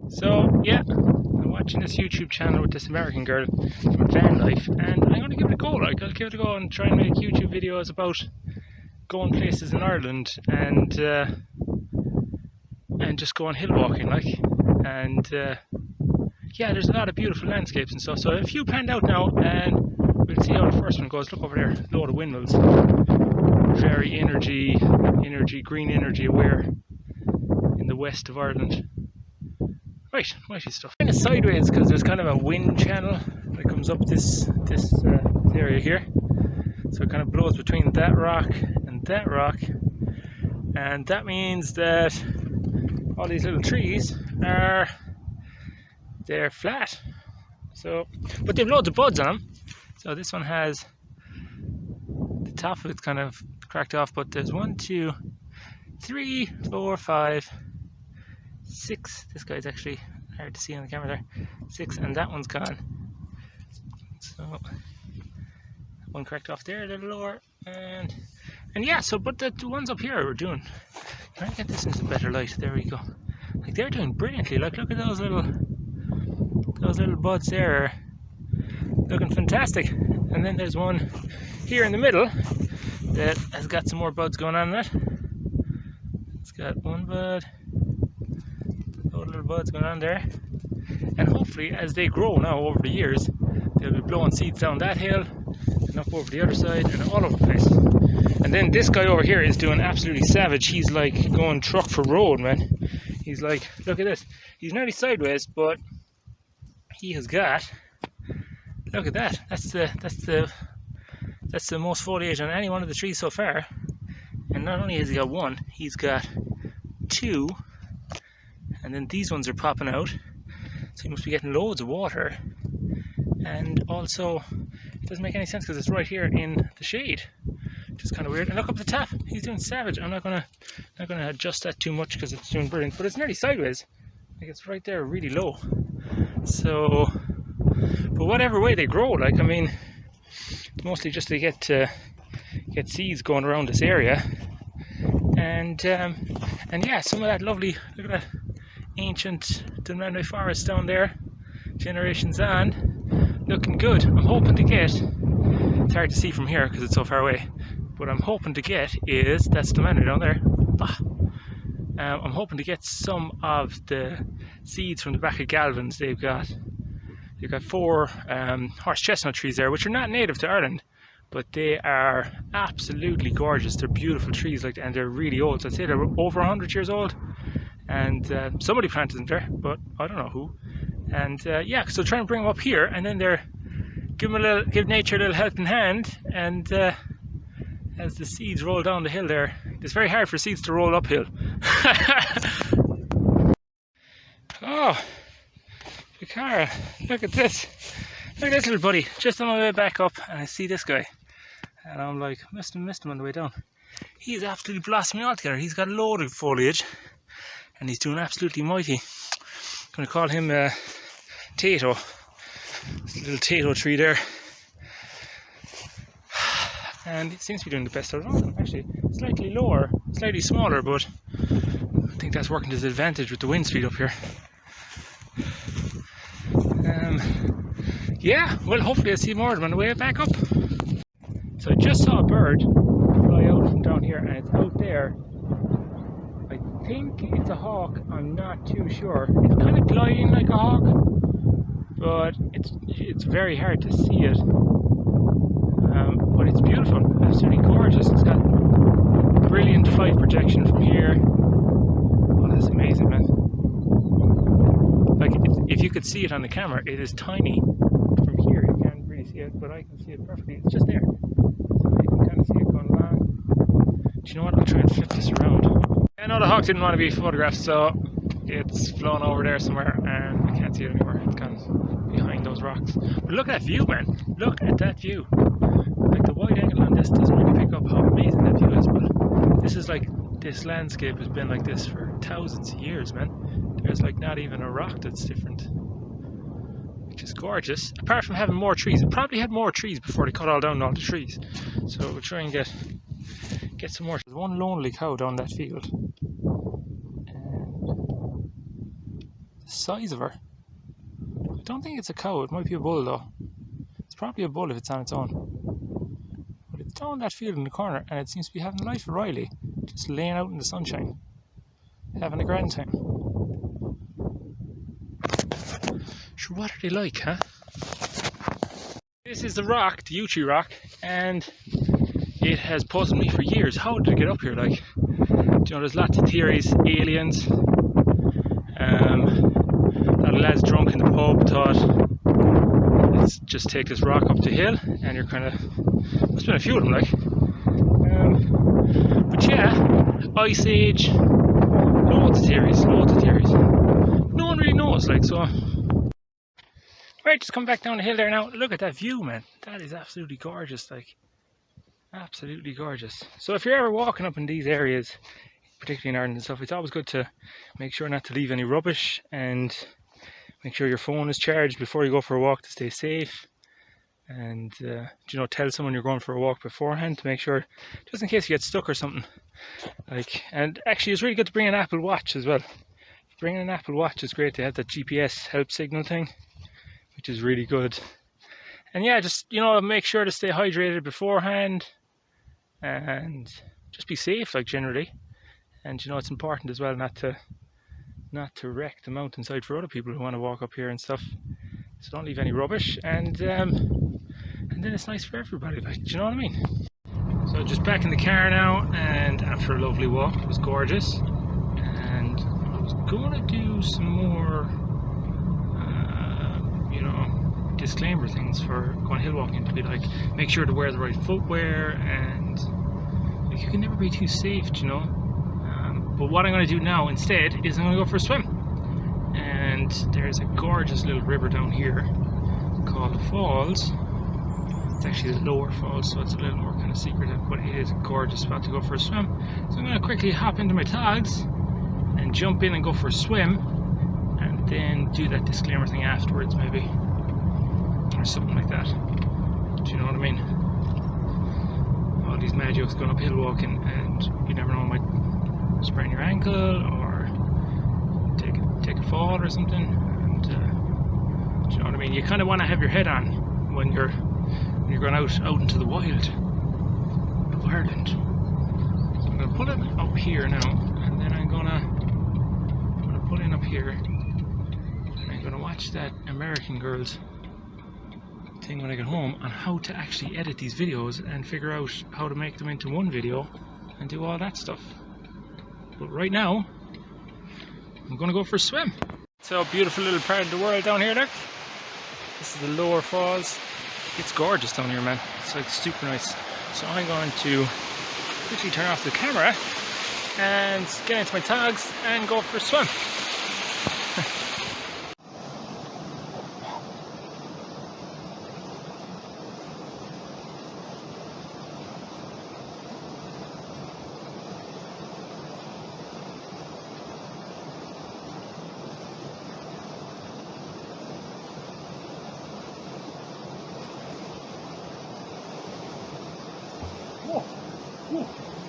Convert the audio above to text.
So yeah, I'm watching this YouTube channel with this American girl from van life, and I'm going to give it a go. Like, I'll give it a go and try and make YouTube videos about going places in Ireland and just going hill walking, like, and yeah, there's a lot of beautiful landscapes and stuff. So I have a few planned out now, and we'll see how the first one goes. Look over there, load of windmills, very green energy aware in the west of Ireland. Right, mighty stuff. Kind of sideways because there's kind of a wind channel that comes up this area here. So it kind of blows between that rock and that rock, and that means that all these little trees they're flat. So, but they've loads of buds on them. So this one has the top of it's kind of cracked off, but there's 1, 2, 3, 4, 5, 6. This guy's actually hard to see on the camera there. 6, and that one's gone. So one cracked off there, a little lower, and yeah. So, but the ones up here are doing. Trying to get this into better light. There we go. Like, they're doing brilliantly. Like, look at those little buds there, are looking fantastic. And then there's one here in the middle that has got some more buds going on in it. It's got one bud. Little buds going on there, and hopefully as they grow now over the years, they'll be blowing seeds down that hill and up over the other side and all over the place. And then this guy over here is doing absolutely savage. He's like going truck for road, man. He's like, look at this, he's nearly sideways, but he has got, look at that, that's the most foliage on any one of the trees so far. And not only has he got one, he's got 2. And then these ones are popping out, so he must be getting loads of water. And also, it doesn't make any sense because it's right here in the shade, which is kind of weird. And look up the top, he's doing savage. I'm not gonna adjust that too much because it's doing brilliant, but it's nearly sideways. Like, it's right there, really low. So, but whatever way they grow, like, I mean, mostly just to get seeds going around this area. And yeah, some of that lovely, look at that ancient dunmanway forest down there, generations on, looking good. I'm hoping to get, it's hard to see from here because it's so far away, but I'm hoping to get is, that's dunmanway down there. I'm hoping to get some of the seeds from the back of Galvin's. They've got 4 horse chestnut trees there, which are not native to Ireland, but they are absolutely gorgeous. They're beautiful trees, like, and they're really old. So I'd say they're over 100 years old. And somebody planted them there, but I don't know who. And yeah, so try and bring them up here, and then give nature a little helping hand. And as the seeds roll down the hill there, it's very hard for seeds to roll uphill. Oh, Picara, look at this. Look at this little buddy, just on my way back up, and I see this guy. And I'm like, missed him on the way down. He's absolutely blossoming altogether. He's got a load of foliage, and he's doing absolutely mighty. I'm going to call him Tato. This little Tato tree there. And it seems to be doing the best out of all of them. Actually, slightly lower, slightly smaller, but I think that's working to his advantage with the wind speed up here. Yeah, well, hopefully I'll see more of them on the way back up. So I just saw a bird fly out from down here, and it's out there. I think it's a hawk, I'm not too sure. It's kind of gliding like a hawk, but it's very hard to see it. But it's beautiful, absolutely gorgeous. It's got brilliant flight projection from here. Oh, that's amazing, man. Like, if you could see it on the camera, it is tiny. From here, you can't really see it, but I can see it perfectly. It's just there. So you can kind of see it going along. Do you know what? I'll try and flip this around. I know the hawk didn't want to be photographed, so it's flown over there somewhere, and I can't see it anymore. It's gone behind those rocks. But look at that view, man. Look at that view. Like, the wide angle on this doesn't really pick up how amazing that view is, but this is like, this landscape has been like this for thousands of years, man. There's like not even a rock that's different, which is gorgeous. Apart from having more trees, it probably had more trees before they cut all down all the trees. So we'll try and get some more. There's one lonely cow down that field, and the size of her. I don't think it's a cow, it might be a bull though. It's probably a bull if it's on its own. But it's down that field in the corner and it seems to be having life of Riley, just laying out in the sunshine, having a grand time. Sure, what are they like, huh? This is the rock, the Utree rock, and it has puzzled me for years. How did it get up here? Like, you know, there's lots of theories, aliens. A lot of lads drunk in the pub thought, let's just take this rock up the hill, and you're kind of, must have been a few of them, like. But yeah, Ice Age, loads of theories, loads of theories. No one really knows, like, so. Right, just come back down the hill there now. Look at that view, man. That is absolutely gorgeous, like. Absolutely gorgeous. So if you're ever walking up in these areas, particularly in Ireland and stuff, it's always good to make sure not to leave any rubbish and make sure your phone is charged before you go for a walk to stay safe. And you know, tell someone you're going for a walk beforehand to make sure, just in case you get stuck or something. Like, and actually, it's really good to bring an Apple Watch as well. Bringing an Apple Watch is great. They have that GPS help signal thing, which is really good. And yeah, just, you know, make sure to stay hydrated beforehand and just be safe, like, generally. And you know, it's important as well not to wreck the mountainside for other people who want to walk up here and stuff. So don't leave any rubbish, and then it's nice for everybody, like, do you know what I mean? So just back in the car now, and after a lovely walk, it was gorgeous. And I was gonna do some more you know, disclaimer things for going hill walking, to be like, make sure to wear the right footwear, and like, you can never be too safe, you know. But what I'm going to do now instead is I'm going to go for a swim. And there's a gorgeous little river down here called the Falls. It's actually the lower falls, so it's a little more kind of secretive, but it is a gorgeous spot to go for a swim. So I'm going to quickly hop into my togs and jump in and go for a swim, and then do that disclaimer thing afterwards, maybe, or something like that. Do you know what I mean? All these mad jokes going up hill walking, and you never know, it might sprain your ankle or take a fall or something. And do you know what I mean? You kind of want to have your head on when you're going out into the wild of Ireland. So I'm going to put it up here now, and then I'm going to put in up here, and I'm going to watch that American Girls thing when I get home on how to actually edit these videos and figure out how to make them into one video and do all that stuff. But right now, I'm going to go for a swim. So a beautiful little part of the world down here, look. This is the lower falls. It's gorgeous down here, man. It's like super nice. So I'm going to quickly turn off the camera and get into my togs and go for a swim. Whoa. Whoa.